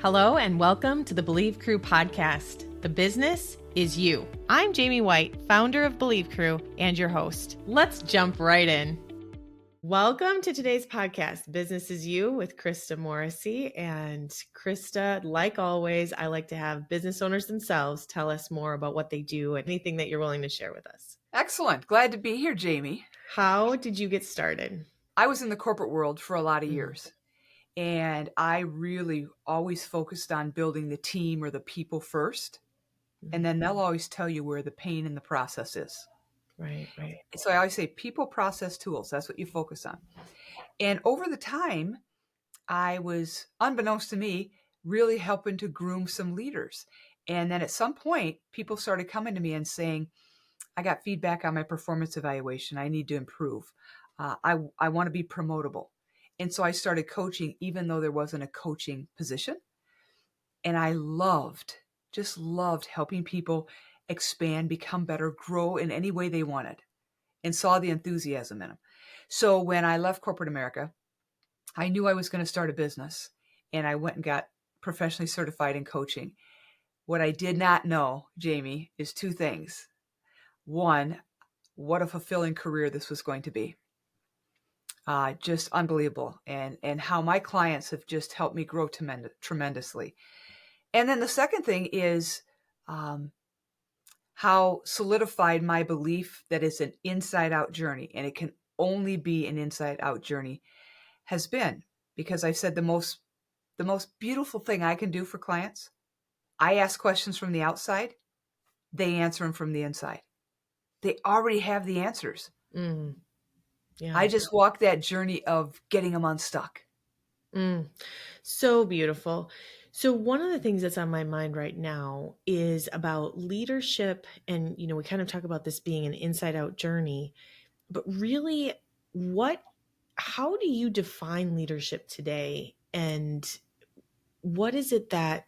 Hello and welcome to the Believe Crew podcast. The business is you. I'm Jaime White, founder of Believe Crew and your host. Let's jump right in. Welcome to today's podcast, Business is You with Krista Morrissey. And Krista, like always, I like to have business owners themselves tell us more about what they do and anything that you're willing to share with us. Excellent. Glad to be here, Jaime. How did you get started? I was in the corporate world for a lot of years, and I really always focused on building the team or the people first. And then they'll always tell you where the pain in the process is. Right. So I always say people, process, tools. That's what you focus on. And over the time, I was, unbeknownst to me, really helping to groom some leaders. And then at some point, people started coming to me and saying, I got feedback on my performance evaluation. I need to improve. I want to be promotable. And so I started coaching, even though there wasn't a coaching position. And I just loved helping people expand, become better, grow in any way they wanted, and saw the enthusiasm in them. So when I left corporate America, I knew I was going to start a business, and I went and got professionally certified in coaching. What I did not know, Jaime, is two things. One, what a fulfilling career this was going to be. Just unbelievable. And how my clients have just helped me grow tremendously. And then the second thing is how solidified my belief that it's an inside-out journey, and it can only be an inside-out journey, has been. Because I've said the most beautiful thing I can do for clients, I ask questions from the outside, they answer them from the inside. They already have the answers. Yeah. I just walk that journey of getting them unstuck. So beautiful. So one of the things that's on my mind right now is about leadership. And, we kind of talk about this being an inside out journey, but really how do you define leadership today? And what is it that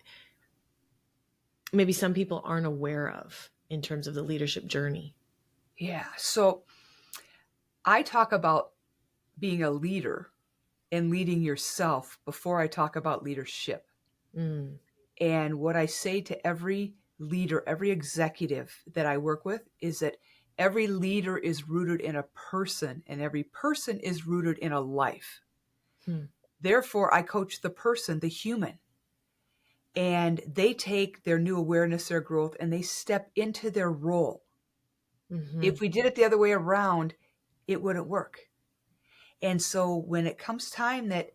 maybe some people aren't aware of in terms of the leadership journey? Yeah. So I talk about being a leader and leading yourself before I talk about leadership. And what I say to every leader, every executive that I work with is that every leader is rooted in a person, and every person is rooted in a life. Therefore, I coach the person, the human, and they take their new awareness, their growth, and they step into their role. If we did it the other way around, it wouldn't work. And so when it comes time that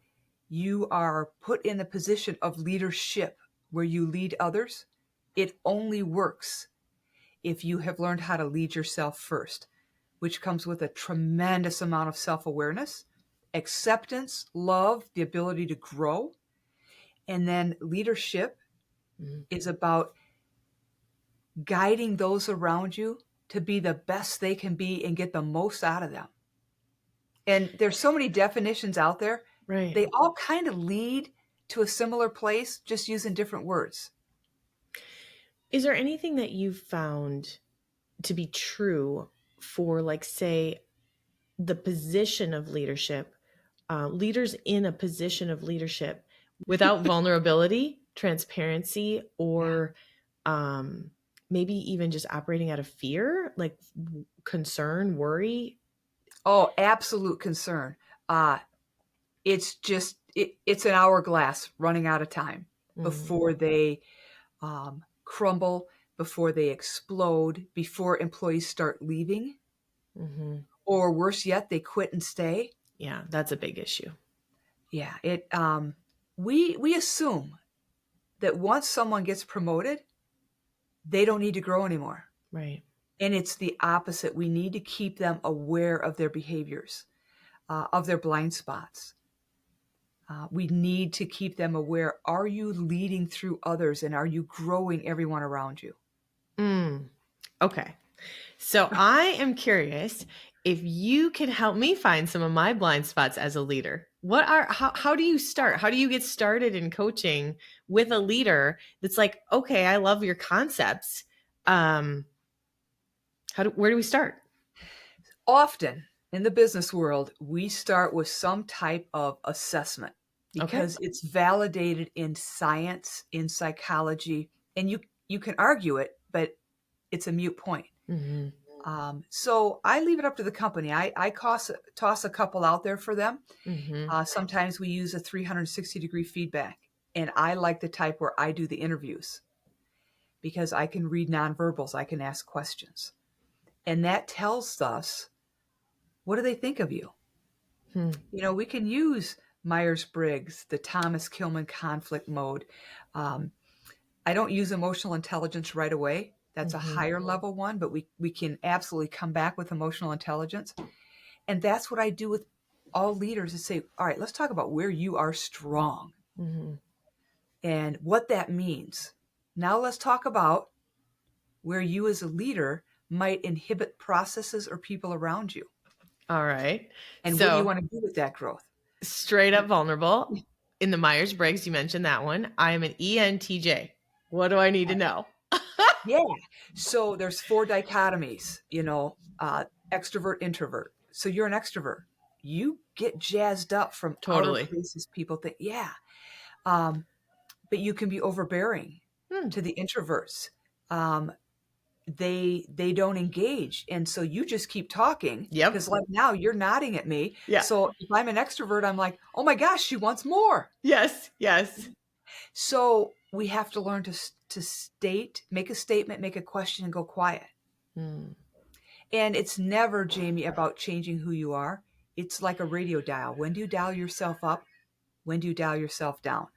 you are put in a position of leadership where you lead others, it only works if you have learned how to lead yourself first, which comes with a tremendous amount of self-awareness, acceptance, love, the ability to grow. And then leadership is about guiding those around you to be the best they can be and get the most out of them. And there's so many definitions out there. Right. They all kind of lead to a similar place, just using different words. Is there anything that you've found to be true for, like, say, the position of leadership, leaders in a position of leadership without vulnerability, transparency, or maybe even just operating out of fear, like concern, worry? Oh, absolute concern. It's just, it's an hourglass running out of time before they crumble, before they explode, before employees start leaving, or worse yet, they quit and stay. Yeah, that's a big issue. Yeah, we assume that once someone gets promoted, they don't need to grow anymore. Right. And it's the opposite. We need to keep them aware of their behaviors, of their blind spots. We need to keep them aware. Are you leading through others, and are you growing everyone around you? Okay. So I am curious if you can help me find some of my blind spots as a leader. How do you start? How do you get started in coaching with a leader that's like, okay, I love your concepts. Where do we start? Often in the business world, we start with some type of assessment. Okay. because it's validated in science, in psychology, and you can argue it, but it's a moot point. Mm-hmm. So I leave it up to the company. I toss a couple out there for them. Mm-hmm. Sometimes we use a 360-degree feedback, and I like the type where I do the interviews because I can read nonverbals. I can ask questions, and that tells us, what do they think of you? Hmm. We can use Myers-Briggs, the Thomas Kilmann conflict mode. Um, I don't use emotional intelligence right away. That's a Mm-hmm. higher level one, but we can absolutely come back with emotional intelligence. And that's what I do with all leaders is say, all right, let's talk about where you are strong Mm-hmm. and what that means. Now let's talk about where you as a leader might inhibit processes or people around you. All right. And what do you So want to do with that growth? straight up vulnerable in the Myers-Briggs, you mentioned that one. I am an ENTJ. What do I need to know? Yeah. So there's four dichotomies, extrovert, introvert. So you're an extrovert. You get jazzed up from outer Totally. places. People think, yeah. Um, but you can be overbearing Hmm. to the introverts. Um, they don't engage, and so you just keep talking Yep. because, like now, you're nodding at me. Yeah. So if I'm an extrovert, I'm like, oh my gosh, she wants more. Yes. Yes. So we have to learn to make a statement, make a question, and go quiet. Hmm. And it's never, Jaime, about changing who you are. It's like a radio dial. When do you dial yourself up? When do you dial yourself down?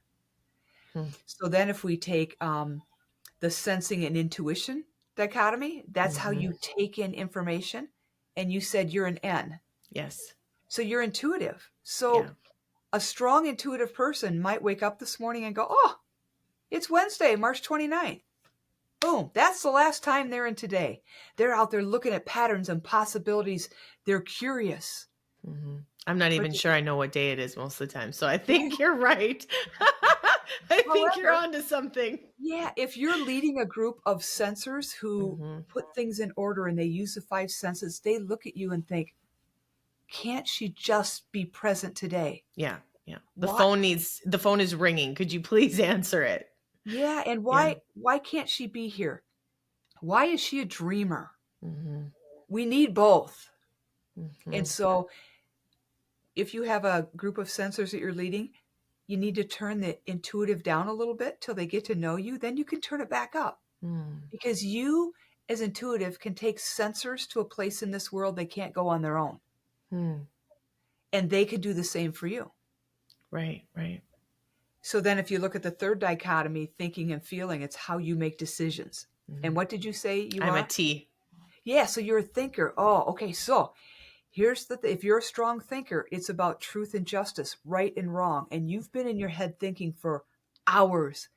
Hmm. So then if we take the sensing and intuition dichotomy, that's how Mm-hmm. you take in information. And you said you're an N. Yes. So you're intuitive. Yeah. So a strong intuitive person might wake up this morning and go, oh, it's Wednesday, March 29th. Boom. That's the last time they're in today. They're out there looking at patterns and possibilities. They're curious. Mm-hmm. I'm not But even sure I know what day it is most of the time. So I yeah, think you're right. I think you're however, onto something. yeah, if you're leading a group of sensors who Mm-hmm. put things in order and they use the five senses, they look at you and think, can't she just be present today? Yeah. Yeah. Why? The phone is ringing. Could you please answer it? Yeah, and Yeah. why can't she be here? Why is she a dreamer? Mm-hmm. We need both. Mm-hmm. And so if you have a group of sensors that you're leading, you need to turn the intuitive down a little bit till they get to know you. Then you can turn it back up Mm. because you, as intuitive, can take sensors to a place in this world they can't go on their own. Mm. And they can do the same for you. Right. Right. So then if you look at the third dichotomy, thinking and feeling, it's how you make decisions. Mm-hmm. And what did you say you I'm a are? T. Yeah, so you're a thinker. Oh, okay. So here's if you're a strong thinker, it's about truth and justice, right and wrong. And you've been in your head thinking for hours,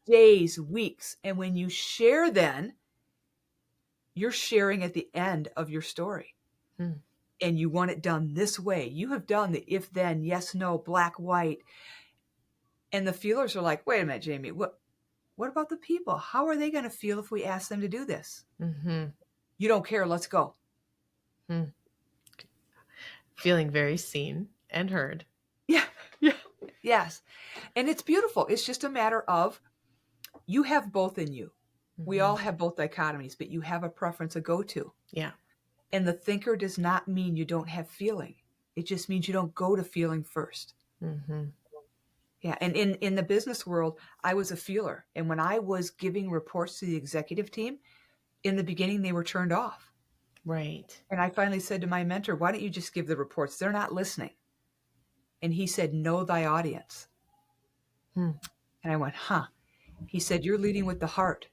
days, weeks. And when you share, then you're sharing at the end of your story. Mm. And you want it done this way. You have done the if then, yes, no, black, white. And the feelers are like, wait a minute, Jaime, what about the people? How are they going to feel if we ask them to do this? Mm-hmm. You don't care. Let's go. Mm. Feeling very seen and heard. Yeah. Yeah. Yes. And it's beautiful. It's just a matter of you have both in you. We Mm-hmm. all have both dichotomies, but you have a preference, a go-to. Yeah. And the thinker does not mean you don't have feeling. It just means you don't go to feeling first. Mm-hmm. Yeah. And in the business world, I was a feeler. And when I was giving reports to the executive team, in the beginning, they were turned off. Right. And I finally said to my mentor, why don't you just give the reports? They're not listening. And he said, know thy audience. Hmm. And I went, huh. He said, you're leading with the heart.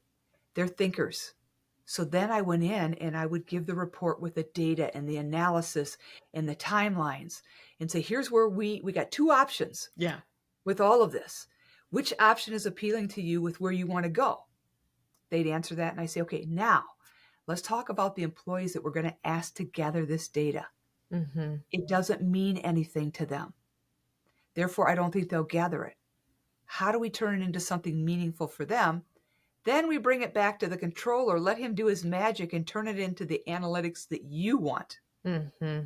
They're thinkers. So then I went in and I would give the report with the data and the analysis and the timelines and say, here's where we got two options Yeah. with all of this. Which option is appealing to you with where you want to go? They'd answer that. And I say, okay, now let's talk about the employees that we're going to ask to gather this data. Mm-hmm. It doesn't mean anything to them. Therefore, I don't think they'll gather it. How do we turn it into something meaningful for them? Then we bring it back to the controller, let him do his magic and turn it into the analytics that you want. Mm-hmm.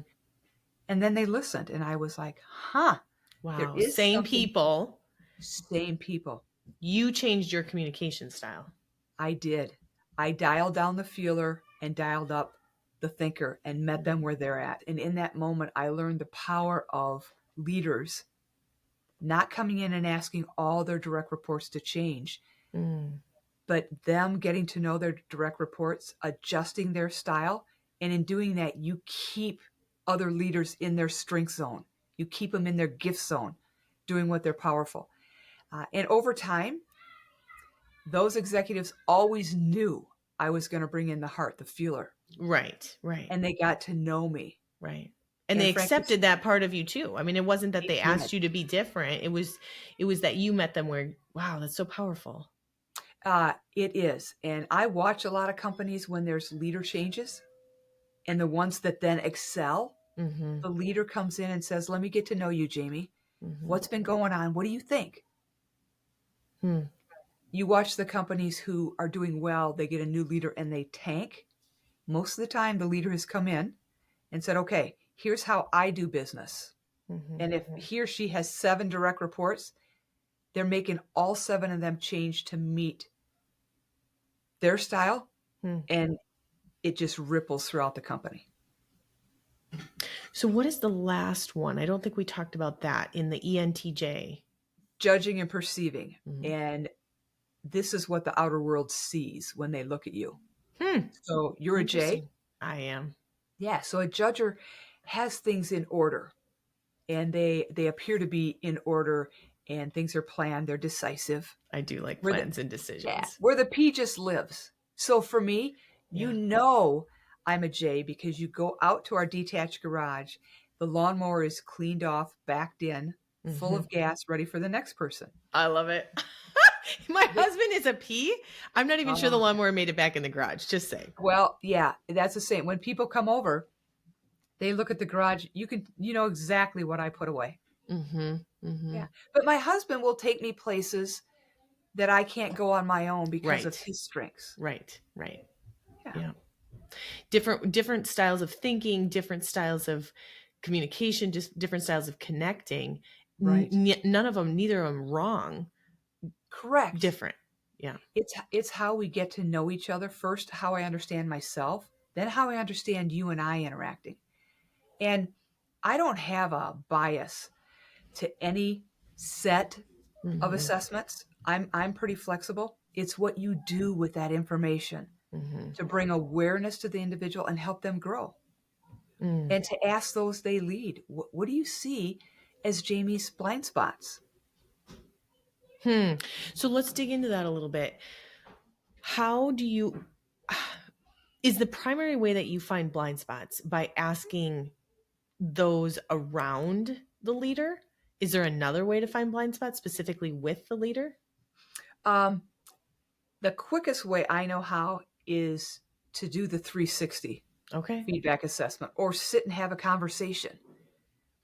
And then they listened. And I was like, huh. There Wow. is Same something, people. same people. You changed your communication style. I did. I dialed down the feeler and dialed up the thinker and met them where they're at. And in that moment, I learned the power of leaders not coming in and asking all their direct reports to change, Mm, but them getting to know their direct reports, adjusting their style. And in doing that, you keep other leaders in their strength zone. You keep them in their gift zone, doing what they're powerful. And over time, those executives always knew I was going to bring in the heart, the feeler, right, right, and they got to know me. right. And And they frankly, accepted that part of you too. I mean, it wasn't that they they did. asked you to be different. It was that you met them where, wow, that's so powerful. It is. And I watch a lot of companies when there's leader changes, and the ones that then excel, Mm-hmm. the leader comes in and says, let me get to know you, Jaime. Mm-hmm. What's been going on? What do you think? Hmm. You watch the companies who are doing well, they get a new leader and they tank. Most of the time, the leader has come in and said, okay, here's how I do business. Mm-hmm. And if he or she has 7 direct reports, they're making all 7 of them change to meet their style, Hmm. and it just ripples throughout the company. So, what is the last one? I don't think we talked about that in the ENTJ. Judging and perceiving. Mm-hmm. And this is what the outer world sees when they look at you. Hmm. So you're a J? Interesting. I am. Yeah. So a judger has things in order, and they appear to be in order, and things are planned. They're decisive. I do like Where the plans and Yeah, decisions. where the P just lives. So for me, Yeah. I'm a J because you go out to our detached garage, the lawnmower is cleaned off, backed in, full Mm-hmm. of gas, ready for the next person. I love it. My It, husband is a P. I'm not even sure the uh, lawnmower made it back in the garage. Just say. well, yeah, that's the same. When people come over, they look at the garage. You know exactly what I put away. Mm-hmm. Mm-hmm. Yeah, but my husband will take me places that I can't go on my own because of Right. his strengths. Right. Right. Yeah, Yeah. Different styles of thinking, different styles of communication, just different styles of connecting. right. None of them, neither of them wrong. Correct. Different. Yeah. It's how we get to know each other. First, how I understand myself, then how I understand you and I interacting. And I don't have a bias to any set of Mm-hmm. assessments. I'm pretty flexible. It's what you do with that information Mm-hmm. to bring awareness to the individual and help them grow. Mm. And to ask those they lead, what do you see as Jaime's blind spots? Hmm. So let's dig into that a little bit. How do you, is the primary way that you find blind spots by asking those around the leader? Is there another way to find blind spots specifically with the leader? Um, the quickest way I know how is to do the 360 Okay. feedback assessment or sit and have a conversation.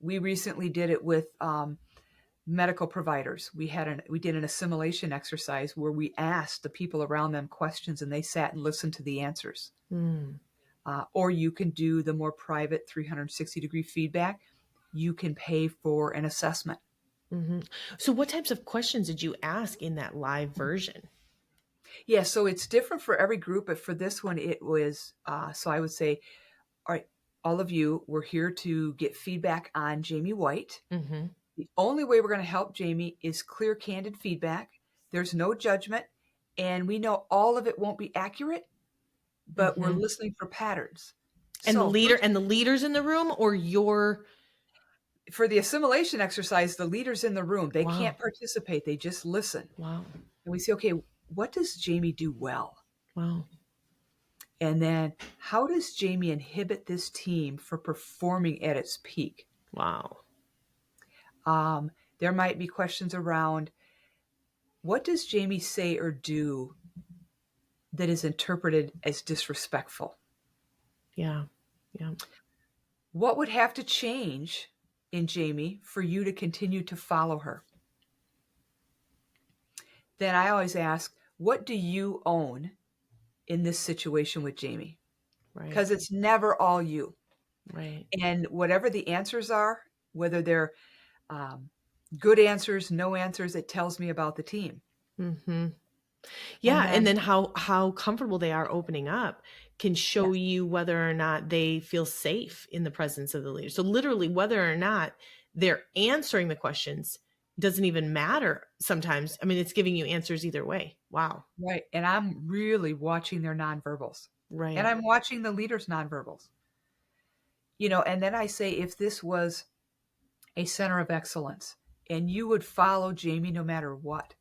We recently did it with medical providers. We did an assimilation exercise where we asked the people around them questions and they sat and listened to the answers. Hmm. Or you can do the more private 360-degree feedback. You can pay for an assessment. Mm-hmm. So what types of questions did you ask in that live version? Yeah, so it's different for every group, but for this one, it was so I would say, all right, all of you, we're here to get feedback on Jaime White. Mm-hmm. The only way we're going to help Jaime is clear, candid feedback. There's no judgment, and we know all of it won't be accurate, but we're Mm-hmm. listening for patterns. And the So leader first, and the leaders in the room or your for the assimilation exercise, the leaders in the room, they wow. can't participate. They just listen. Wow. And we say, okay, what does Jaime do well? Wow. And then how does Jaime inhibit this team from performing at its peak? Wow. There might be questions around what does Jaime say or do that is interpreted as disrespectful? Yeah. Yeah. What would have to change in Jaime for you to continue to follow her? Then I always ask, what do you own in this situation with Jaime? Right. Because it's never all you. Right. And whatever the answers are, whether they're Good answers, no answers, it tells me about the team. Mm-hmm. And Yeah, and then, then how comfortable they are opening up can yeah, show you whether or not they feel safe in the presence of the leader. So literally whether or not they're answering the questions doesn't even matter sometimes. I mean, it's giving you answers either way. Wow. right. And I'm really watching their nonverbals. And Right. I'm watching the leader's nonverbals. And then I say, if this was a center of excellence and you would follow Jaime no matter what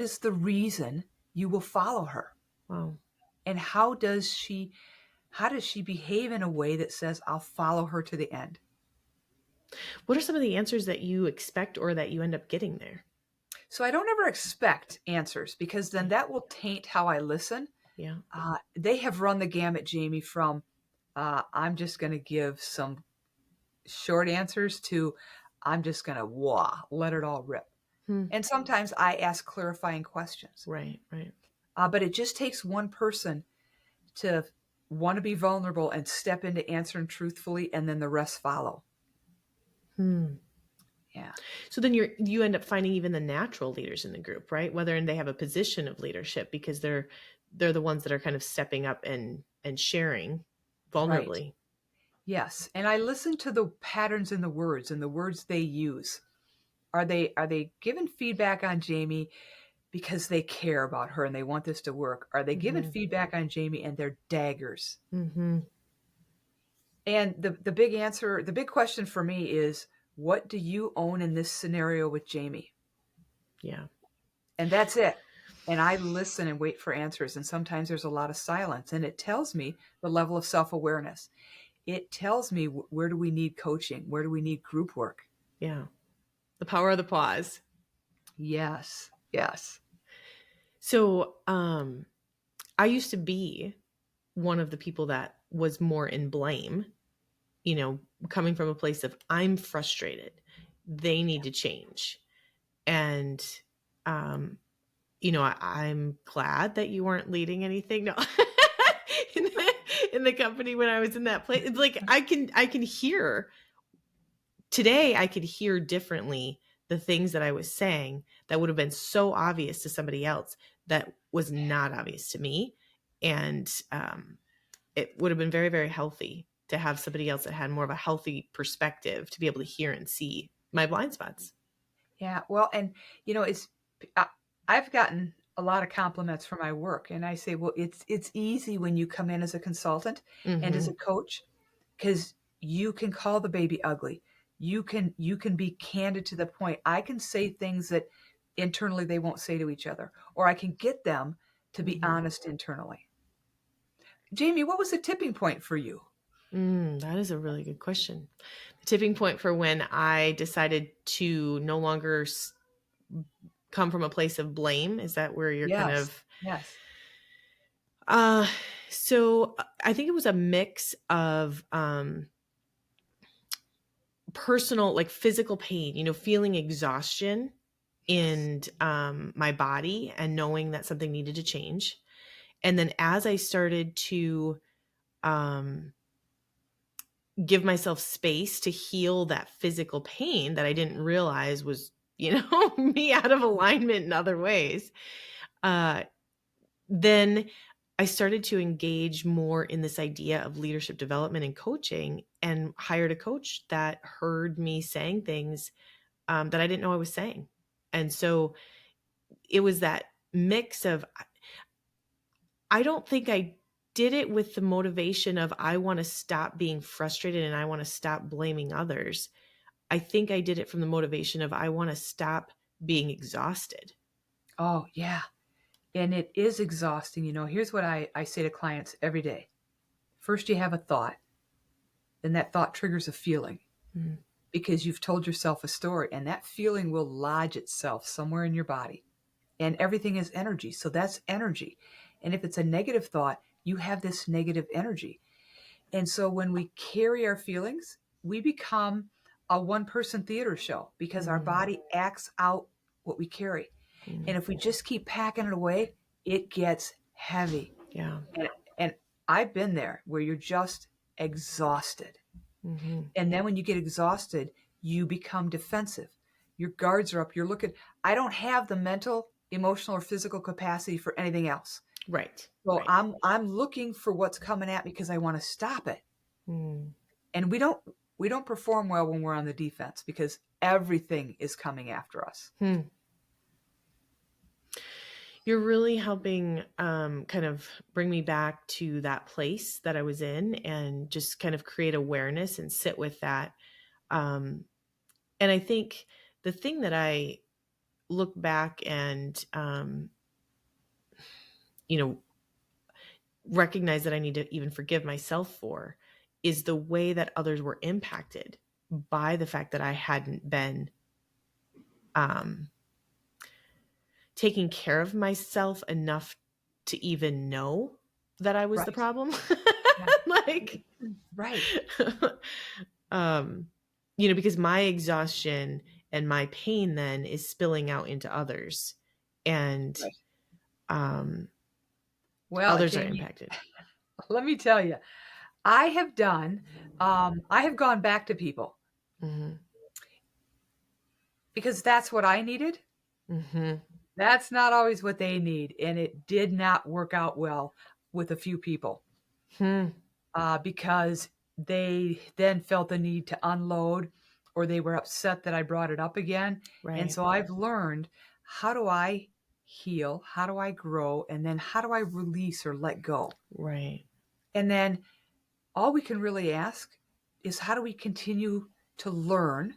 is the reason you will follow her? Wow. And how does she behave in a way that says, I'll follow her to the end? What are some of the answers that you expect or that you end up getting there? So I don't ever expect answers because then Okay. that will taint how I listen. Yeah. They have run the gamut, Jaime, from I'm just going to give some short answers to I'm just going to let it all rip. Hmm. And sometimes I ask clarifying questions. Right. Right. But it just takes one person to want to be vulnerable and step into answering truthfully, and then the rest follow. Hmm. Yeah. So then you end up finding even the natural leaders in the group, right? Whether they have a position of leadership because they're the ones that are kind of stepping up and sharing Right. vulnerably. Yes. And I listen to the patterns in the words and the words they use. Are they giving feedback on Jaime because they care about her and they want this to work? Are they giving Mm-hmm. feedback on Jaime and they're daggers? Mm-hmm. And the big question for me is, what do you own in this scenario with Jaime? Yeah. And that's it. And I listen and wait for answers. And sometimes there's a lot of silence. And it tells me the level of self awareness. It tells me where do we need coaching? Where do we need group work? Yeah. The power of the pause. Yes. Yes. So I used to be one of the people that was more in blame, coming from a place of I'm frustrated. They need to change. And um I'm glad that you weren't leading anything. No. in the company when I was in that place. It's like I can hear today I could hear differently the things that I was saying that would have been so obvious to somebody else that was not obvious to me. And it would have been very, very healthy to have somebody else that had more of a healthy perspective to be able to hear and see my blind spots. Yeah. Well, and it's I, I've gotten a lot of compliments for my work, and I say, well, it's easy when you come in as a consultant and as Mm-hmm. a coach because you can call the baby ugly. You can be candid to the point. I can say things that internally they won't say to each other, or I can get them to be Mm-hmm. honest internally. Jaime, what was the tipping point for you? That is a really good question. The tipping point for when I decided to no longer come from a place of blame, is that where you're kind Yes. of Yes. uh so I think it was a mix of personal, like physical pain, feeling exhaustion Yes. in my body and knowing that something needed to change. And then as I started to um give myself space to heal that physical pain that I didn't realize was, me out of alignment in other ways. Uh, then I started to engage more in this idea of leadership development and coaching and hired a coach that heard me saying things that I didn't know I was saying. And so it was that mix of, I don't think I did it with the motivation of I want to stop being frustrated and I want to stop blaming others. I think I did it from the motivation of I want to stop being exhausted. Oh, yeah. And it is exhausting. Here's what I say to clients every day. First, you have a thought, then that thought triggers a feeling Mm, because you've told yourself a story, and that feeling will lodge itself somewhere in your body. And everything is energy. So that's energy. And if it's a negative thought, you have this negative energy. And so when we carry our feelings, we become a one person theater show because our mm, body acts out what we carry. And mm. if we just keep packing it away, it gets heavy. Yeah. And I've been there where you're just exhausted. Hmm. And then when you get exhausted, you become defensive. Your guards are up. You're looking, I don't have the mental, emotional, or physical capacity for anything else. Right. So Right. I'm looking for what's coming at me because I want to stop it. Mm. And we don't perform well when we're on the defense because everything is coming after us. Hmm. You're really helping kind of bring me back to that place that I was in and just kind of create awareness and sit with that. Um, and I think the thing that I look back and, you know, recognize that I need to even forgive myself for is the way that others were impacted by the fact that I hadn't been um, taking care of myself enough to even know that I was the Right. problem. Yeah. Like, Right. um, because my exhaustion and my pain then is spilling out into others, and Right. um, Well, others are Jamie, impacted. let me tell you, I have done, I have gone back to people Hmm. because that's what I needed. Hmm. That's not always what they need. And it did not work out well with a few people Hmm. because they then felt the need to unload or they were upset that I brought it up again. And Right. so I've learned, how do I heal? How do I grow? And then how do I release or let go? Right. And then all we can really ask is, how do we continue to learn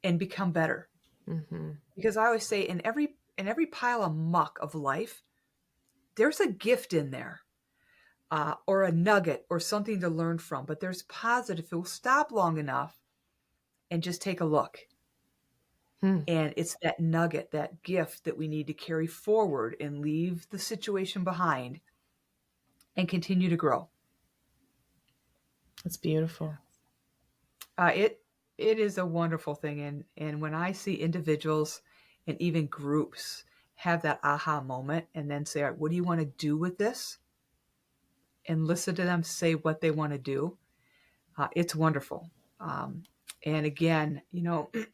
and become better? Hmm. Because I always say, in every pile of muck of life, there's a gift in there, or a nugget or something to learn from. But there's positive if we'll stop long enough and just take a look. Hmm. And it's that nugget, that gift that we need to carry forward and leave the situation behind and continue to grow. That's beautiful. It is a wonderful thing, and when I see individuals and even groups have that aha moment and then say, "All right, what do you want to do with this?" and listen to them say what they want to do, it's wonderful. Um, and again,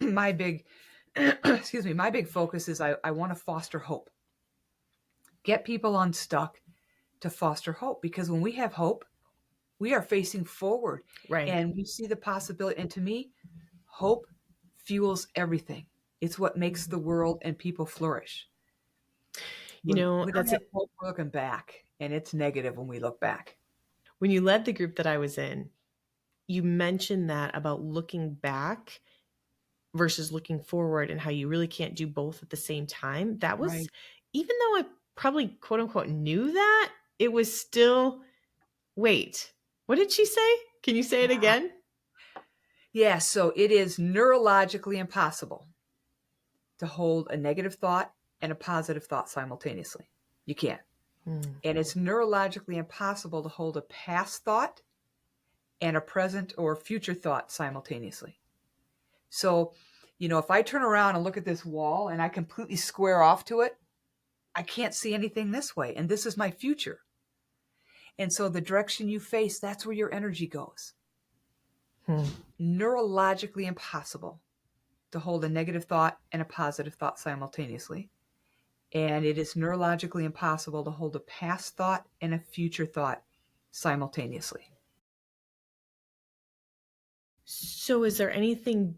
my big excuse me, my big focus is I want to foster hope, get people unstuck to foster hope, because when we have hope, we are facing forward Right. and we see the possibility. And to me, hope fuels everything. It's what makes the world and people flourish. When we don't That's have it. hope, we're looking back, and it's negative when we look back. When you led the group that I was in, you mentioned that about looking back versus looking forward and how you really can't do both at the same time. That was, Right. even though I probably quote unquote knew that, it was still, wait, what did she say? Can you say it Yeah. again? Yeah. So it is neurologically impossible to hold a negative thought and a positive thought simultaneously. You can't. Hmm. And it's neurologically impossible to hold a past thought and a present or future thought simultaneously. So, if I turn around and look at this wall and I completely square off to it, I can't see anything this way. And this is my future. And so the direction you face, that's where your energy goes. Hmm. Neurologically impossible to hold a negative thought and a positive thought simultaneously. And it is neurologically impossible to hold a past thought and a future thought simultaneously. So, is there anything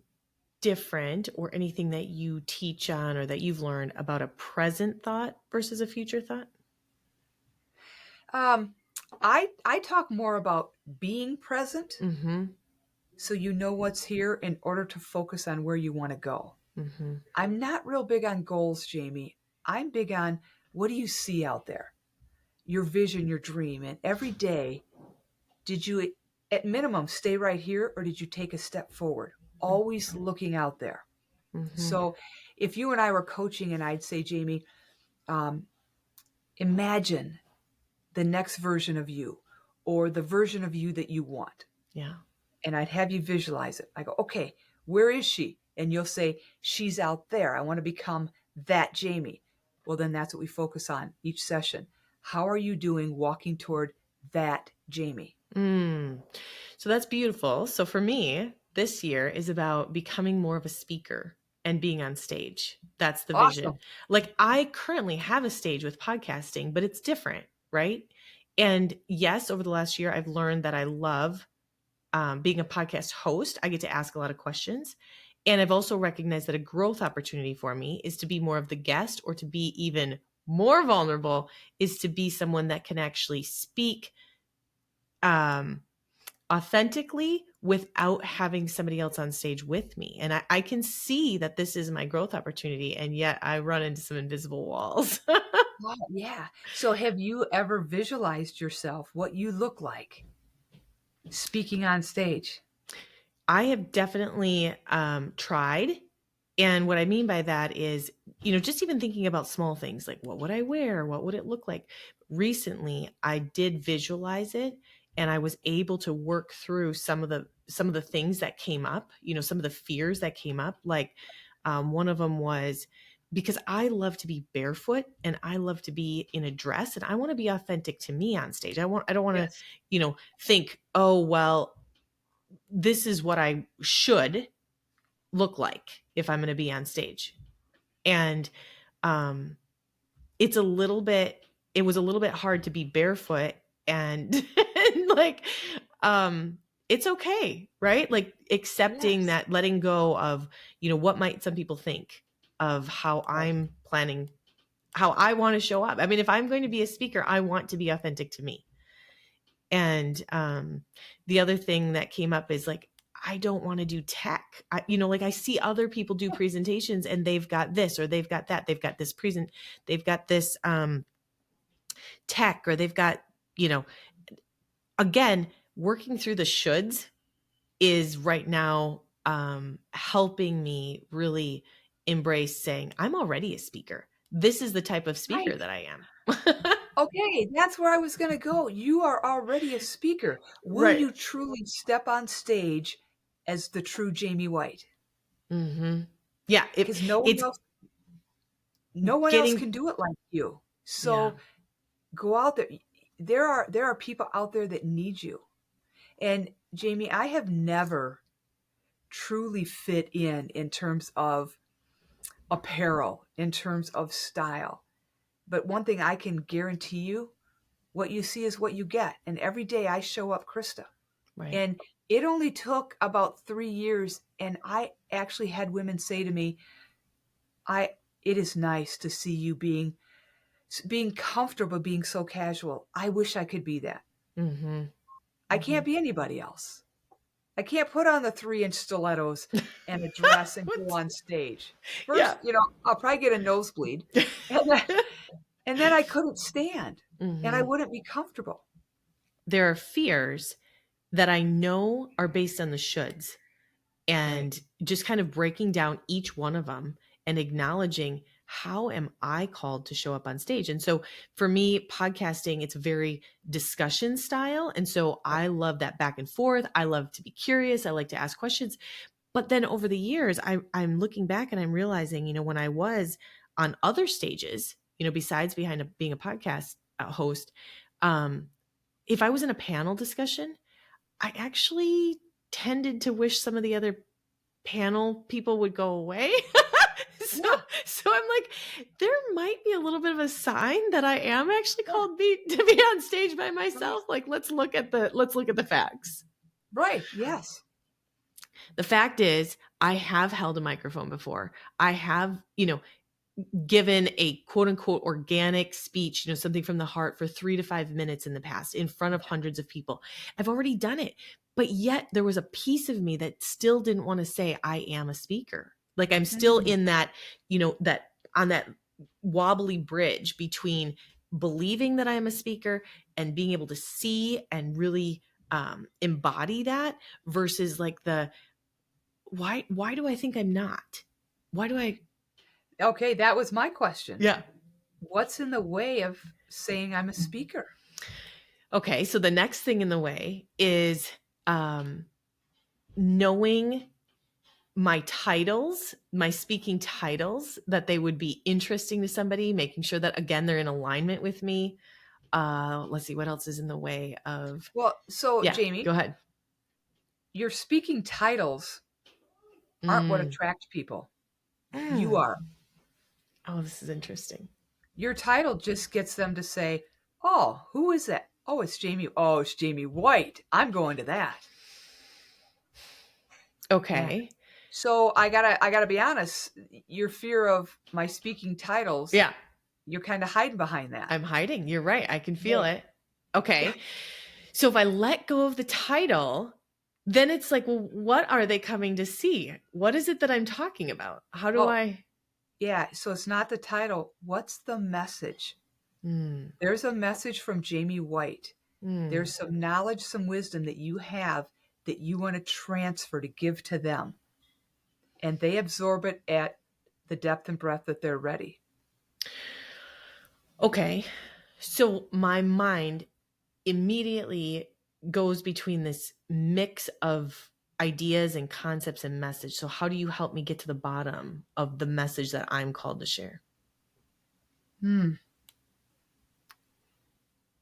different or anything that you teach on or that you've learned about a present thought versus a future thought? Um, I talk more about being present Mm-hmm. so you know what's here in order to focus on where you want to go. Mm-hmm. I'm not real big on goals, Jamie. I'm big on, what do you see out there? Your vision, your dream. And every day, did you, at minimum, stay right here, or did you take a step forward? Always looking out there. Mm-hmm. So if you and I were coaching and I'd say, Jamie, um, imagine the next version of you or the version of you that you want. Yeah. And I'd have you visualize it. I go, okay, where is she? And you'll say, she's out there. I want to become that Jamie. Well, then that's what we focus on each session. How are you doing walking toward that Jamie? Mm. So that's beautiful. So for me, this year is about becoming more of a speaker. and being on stage. That's the vision. Awesome. Like I currently have a stage with podcasting, but it's different, right? And yes, over the last year, I've learned that I love being a podcast host. I get to ask a lot of questions. And I've also recognized that a growth opportunity for me is to be more of the guest, or to be even more vulnerable is to be someone that can actually speak um, authentically without having somebody else on stage with me. And I can see that this is my growth opportunity. And yet I run into some invisible walls. Wow, yeah. So have you ever visualized yourself, what you look like speaking on stage? I have definitely tried. And what I mean by that is, just even thinking about small things like what would I wear? What would it look like? Recently, I did visualize it, and I was able to work through some of the things that came up, some of the fears that came up. Like one of them was because I love to be barefoot and I love to be in a dress, and I want to be authentic to me on stage. I don't want to, Yes. think, oh, well, this is what I should look like if I'm going to be on stage. And um it's a little bit it was a little bit hard to be barefoot and, and like it's okay, right? Like accepting Yes. that, letting go of, what might some people think of how Right. I'm planning, how I want to show up. I mean, if I'm going to be a speaker, I want to be authentic to me. And the other thing that came up is like, I don't want to do tech. Like I see other people do presentations and they've got this or they've got that. They've got this tech, or they've got, you know, again, working through the shoulds is right now helping me really embrace saying, I'm already a speaker. This is the type of speaker Right. that I am. Okay, that's where I was gonna go. You are already a speaker. Will Right. you truly step on stage as the true Jamie White? Mm-hmm. Yeah. Because It's no one else getting, can do it like you. yeah. So go out there. There are people out there that need you. And Jamie, I have never truly fit in terms of apparel, in terms of style. But one thing I can guarantee you, what you see is what you get. And every day I show up Krista. Right. And it only took about 3 years. And I actually had women say to me, it is nice to see you being comfortable, being so casual. I wish I could be that. Mm-hmm. I Mm-hmm. can't be anybody else. I can't put on the 3-inch stilettos and a dress and go What? on stage. Yeah. First, I'll probably get a nosebleed. And then, and then I couldn't stand and I Mm-hmm. wouldn't be comfortable. There are fears that I know are based on the shoulds, Right. and just kind of breaking down each one of them and acknowledging, how am I called to show up on stage? And so for me, podcasting, it's very discussion style. And so Right. I love that back and forth. I love to be curious. I like to ask questions. But then over the years, I'm looking back and I'm realizing, when I was on other stages, besides being a podcast host, um, if I was in a panel discussion, I actually tended to wish some of the other panel people would go away. so Yeah. so I'm like, there might be a little bit of a sign that I am actually Yeah. called to be on stage by Right. myself. Like, let's look at the facts. Right. Yes. The fact is, I have held a microphone before. I have, given a quote unquote organic speech, something from the heart for 3 to 5 minutes in the past in front of hundreds of people. I've already done it. But yet there was a piece of me that still didn't want to say I am a speaker. Like I'm still Mm. in that, that on that wobbly bridge between believing that I am a speaker and being able to see and really embody that, versus like why do I think I'm not? Why do I? Okay, that was my question. Yeah. What's in the way of saying I'm a speaker? Okay, so the next thing in the way is um, knowing my titles, my speaking titles, that they would be interesting to somebody, making sure that, again, they're in alignment with me. Let's see, what else is in the way of, Well, so yeah, go Jamie, ahead. your speaking titles aren't what Mm, attract people. You Mm. are. Oh, this is interesting. Your title just gets them to say, "Oh, who is that? Oh, it's Jaime. Oh, it's Jaime White. I'm going to that." Yeah. Okay. So I gotta be honest. Your fear of my speaking titles, Yeah, you're kind of hiding behind that. I'm hiding. You're right. I can feel Yeah. it. Yeah. Okay. So if I let go of the title, then it's like, well, what are they coming to see? What is it that I'm talking about? How do Well, I? yeah. So it's not the title. What's the message? Mm, There's a message from Jaime White. mm. There's some knowledge, some wisdom that you have that you want to transfer to give to them. And they absorb it at the depth and breadth that they're ready. Okay. So my mind immediately goes between this mix of ideas and concepts and message. So how do you help me get to the bottom of the message that I'm called to share? Hmm.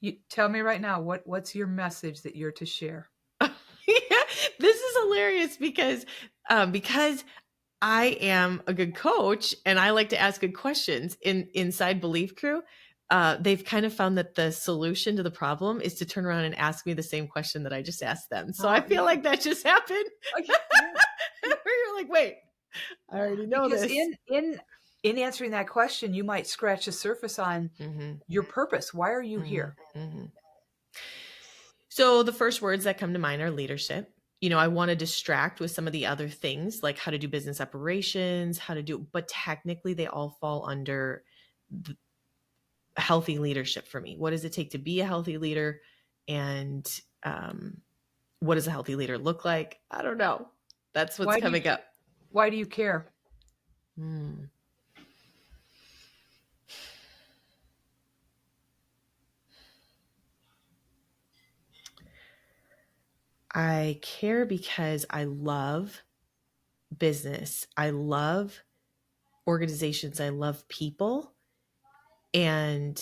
You tell me right now, what's your message that you're to share? Yeah, this is hilarious because I am a good coach and I like to ask good questions inside Belief Crew. They've kind of found that the solution to the problem is to turn around and ask me the same question that I just asked them. So I Oh, feel yeah. like that just happened. Okay, yeah. Yeah. Where you're like, wait, I already know Because this. in answering that question, you might scratch the surface on Hmm. your purpose. Why are you Hmm. here? Hmm. So the first words that come to mind are leadership. I want to distract with some of the other things like how to do business operations, how to do, but technically they all fall under the healthy leadership for me. What does it take to be a healthy leader? And what does a healthy leader look like? I don't know. That's what's Why do you coming up. why do you care? Hmm. I care because I love business. I love organizations. I love people. And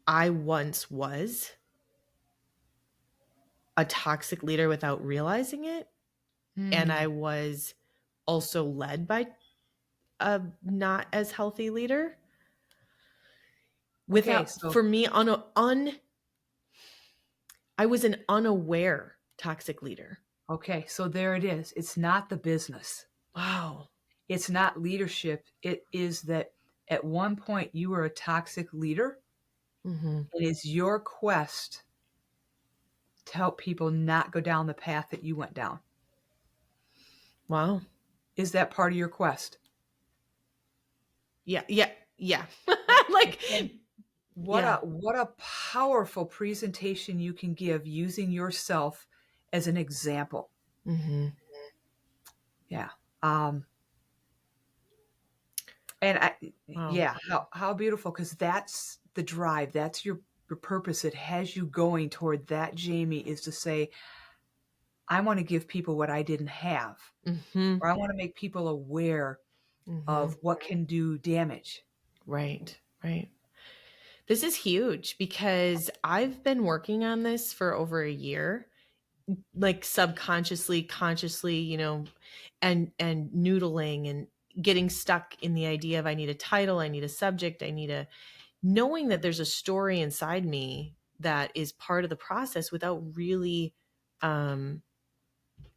I once was a toxic leader without realizing it. And I Hmm. was also led by a not as healthy leader Okay, without, so for me, I was an unaware toxic leader. okay, so there it is. It's not the business. Wow. It's not leadership. It is that at one point you were a toxic leader. Hmm. It is your quest to help people not go down the path that you went down. Wow. Is that part of your quest? Yeah. Yeah. Yeah. And, Like, and what yeah. a powerful presentation you can give using yourself as an example. Hmm. Yeah. Um, and Wow. yeah, how beautiful, because that's the drive. That's your purpose. It has you going toward that, Jaime, is to say, I want to give people what I didn't have, Hmm. or I want to make people aware Hmm. of what can do damage. Right. Right. This is huge because I've been working on this for over a year, like subconsciously, consciously, and noodling and getting stuck in the idea of I need a title, I need a subject, I need a knowing that there's a story inside me that is part of the process without really um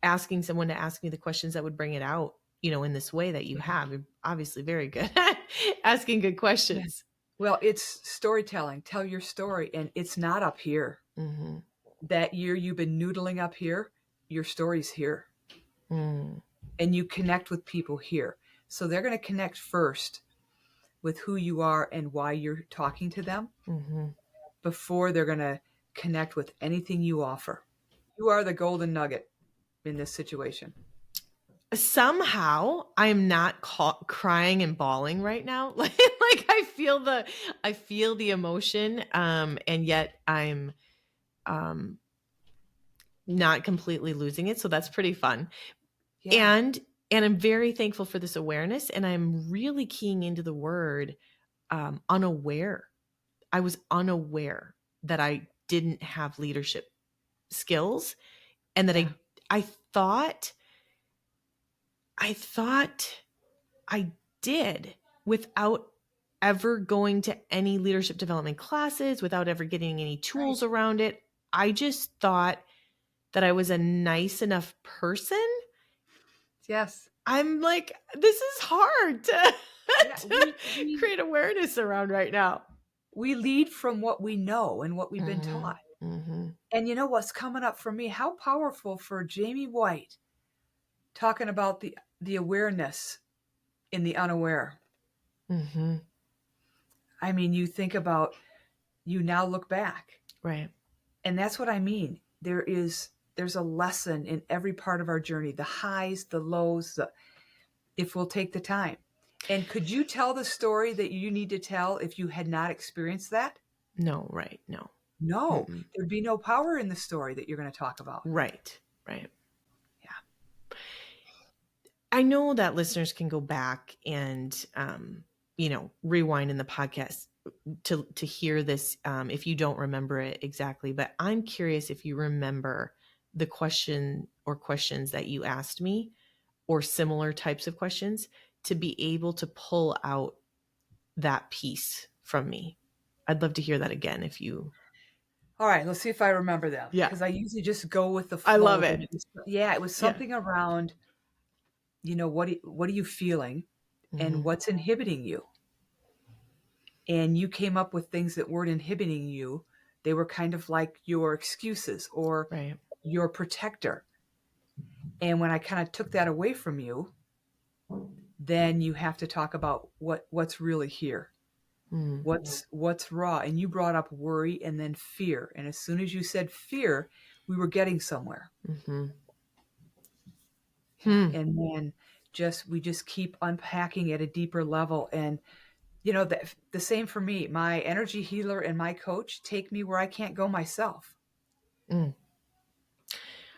asking someone to ask me the questions that would bring it out, in this way that you Yeah. have. You're obviously very good at asking good Yeah. questions. Well, it's storytelling. Tell your story, and it's not up here. Hmm. That year you've been noodling up here, your story's here, Mm. and you connect with people here. So they're going to connect first with who you are and why you're talking to them Hmm. before they're going to connect with anything you offer. You are the golden nugget in this situation. Somehow I'm not crying and bawling right now. Like I feel the emotion, and yet I'm um not completely losing it, so that's pretty fun. Yeah. And I'm very thankful for this awareness, and I'm really keying into the word unaware. I was unaware that I didn't have leadership skills, and that Yeah. I thought I thought I did without ever going to any leadership development classes, without ever getting any Right. tools around it. I just thought that I was a nice enough person. Yes. I'm like, this is hard to, Yeah. to create awareness around right now. We lead from what we know and what we've been Mm-hmm. taught. Mm-hmm. And you know what's coming up for me? How powerful for Jaime White talking about the awareness in the unaware. Mm-hmm. I mean, you think about, you now look back. Right. And that's what I mean. There's a lesson in every part of our journey, the highs, the lows, if we'll take the time. And could you tell the story that you need to tell if you had not experienced that? No, right. No. No, Mm-mm. there'd be no power in the story that you're going to talk about. Right. Right. Yeah. I know that listeners can go back and, rewind in the podcast to hear this if you don't remember it exactly. But I'm curious if you remember the question or questions that you asked me, or similar types of questions, to be able to pull out that piece from me. I'd love to hear that again if you. All right, let's see if I remember them, Yeah, because I usually just go with the I flow. love But it. it was Yeah. something around, what are you feeling, Mm-hmm. and what's inhibiting you? And you came up with things that weren't inhibiting you. They were kind of like your excuses or Right. your protector. And when I kind of took that away from you, then you have to talk about what's really here. Mm. What's raw. And you brought up worry and then fear. And as soon as you said fear, we were getting somewhere. Mm-hmm. Yeah. Hmm. And then we just keep unpacking at a deeper level. And the same for me. My energy healer and my coach take me where I can't go myself. Mm.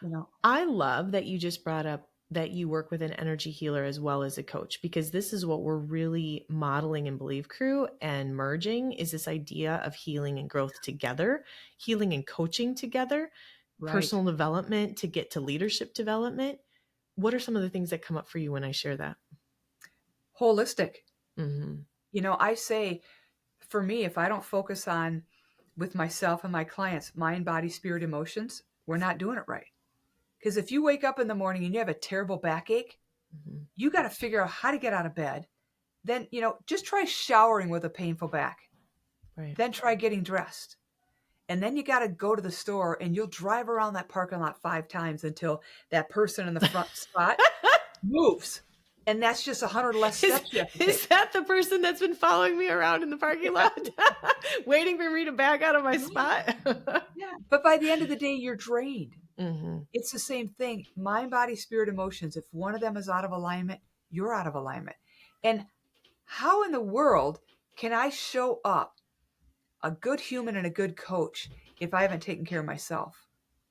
You know. I love that you just brought up that you work with an energy healer as well as a coach, because this is what we're really modeling in Believe Crew and merging, is this idea of healing and growth together, healing and coaching together, Right. personal development to get to leadership development. What are some of the things that come up for you when I share that? Holistic. Mm-hmm. I say, for me, if I don't focus on with myself and my clients, mind, body, spirit, emotions, we're not doing it right. Because if you wake up in the morning and you have a terrible backache, Mm-hmm. you got to figure out how to get out of bed. Then, just try showering with a painful back. Right. Then try getting dressed. And then you got to go to the store, and you'll drive around that parking lot 5 times until that person in the front spot moves. And that's just 100 less Is, steps you have to is take. that the person that's been following me around in the parking lot, waiting for me to back out of my spot? Yeah. But by the end of the day, you're drained. Mm-hmm. It's the same thing. Mind, body, spirit, emotions. If one of them is out of alignment, you're out of alignment. And how in the world can I show up a good human and a good coach if I haven't taken care of myself?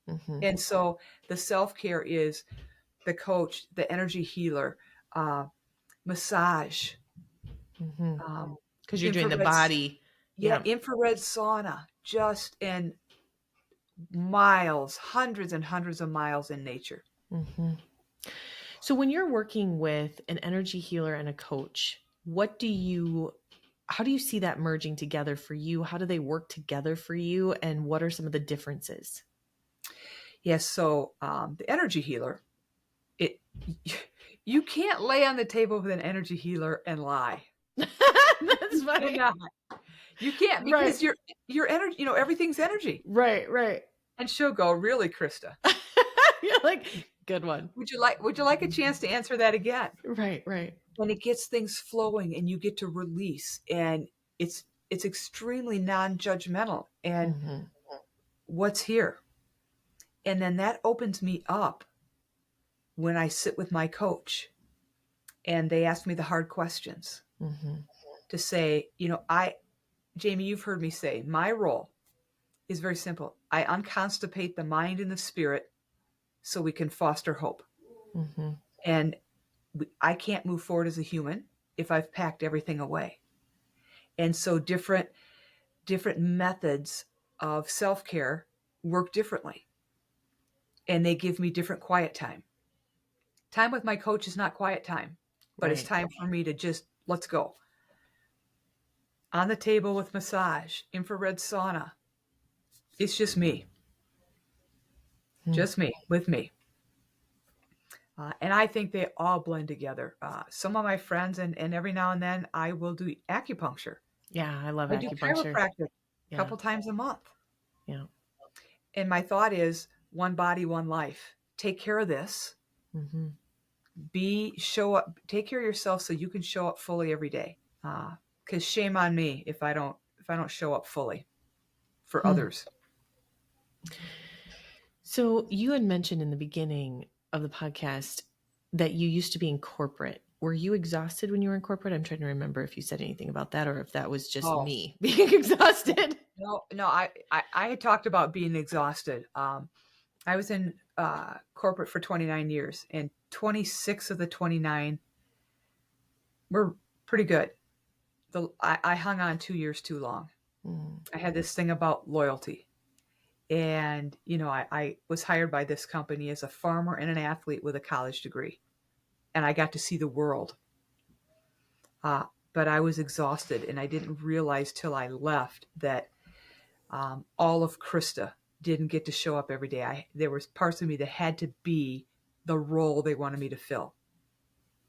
Mm-hmm. And so the self-care is the coach, the energy healer, massage, Mm-hmm. um, Because you're doing the infrared, body. Yeah. infrared sauna, just in miles, hundreds and hundreds of miles in nature. Mm-hmm. So when you're working with an energy healer and a coach, how do you see that merging together for you? How do they work together for you? And what are some of the differences? Yes. So the energy healer, it you can't lay on the table with an energy healer and lie. That's You funny. cannot. You can't, because Right. your energy, everything's energy. Right. Right. And she'll go, "Really, Krista? You're like, good one. Would you like a chance to answer that again?" Right. Right. And it gets things flowing, and you get to release, and it's extremely non-judgmental. And Mm-hmm. what's here? And then that opens me up when I sit with my coach and they ask me the hard questions, Mm-hmm. to say, Jaime, you've heard me say, my role is very simple. I unconstipate the mind and the spirit so we can foster hope. Mm-hmm. And I can't move forward as a human if I've packed everything away. And so different methods of self-care work differently. And they give me different quiet time. Time with my coach is not quiet time, but it's Right. time for me to just let's go. On the table with massage, infrared sauna. It's Hmm. just me with me. And I think they all blend together. Some of my friends, and every now and then, I will do acupuncture. Yeah, I love I do acupuncture. chiropractic a Yeah. couple times a month. Yeah. And my thought is one body, one life. Take care of this. Hmm. Show up, take care of yourself so you can show up fully every day. Because shame on me if I don't show up fully for Hmm. others. So you had mentioned in the beginning of the podcast that you used to be in corporate. Were you exhausted when you were in corporate? I'm trying to remember if you said anything about that or if that was just Oh, me being exhausted. no, no. I had talked about being exhausted. I was in corporate for 29 years, and 26 of the 29 were pretty good. I hung on 2 years too long. Mm, I had this thing about loyalty. And, I was hired by this company as a farmer and an athlete with a college degree. And I got to see the world. But I was exhausted, and I didn't realize till I left that all of Krista didn't get to show up every day. There was parts of me that had to be the role they wanted me to fill.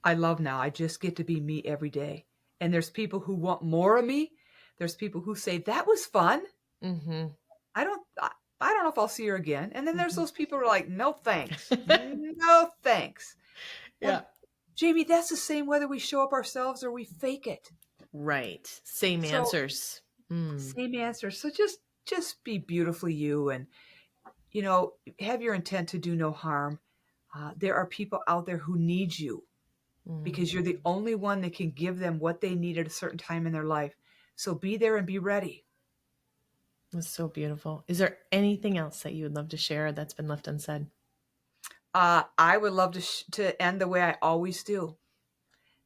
I love now. I just get to be me every day. And there's people who want more of me. There's people who say that was fun. mm-hmm, I don't I don't know if I'll see her again. And then there's mm-hmm. those people who are like, no thanks. No thanks. Yeah. Well, Jamie, that's the same whether we show up ourselves or we fake it. Right. Same So answers. Mm, same answer. So just be beautifully you, and have your intent to do no harm. There are people out there who need you mm. because you're the only one that can give them what they need at a certain time in their life. So be there and be ready. That's so beautiful. Is there anything else that you would love to share that's been left unsaid? I would love to end the way I always do,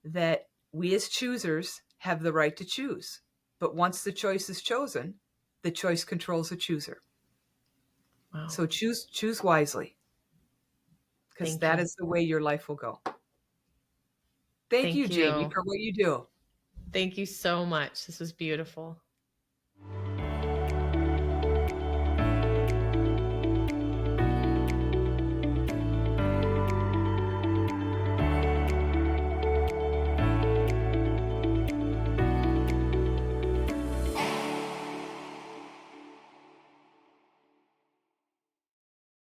that we as choosers have the right to choose. But once the choice is chosen, the choice controls the chooser. Wow. So choose wisely, because Thank that you. is the way your life will go. Thank you, Thank Jamie, you. for what you do. Thank you so much. This was beautiful.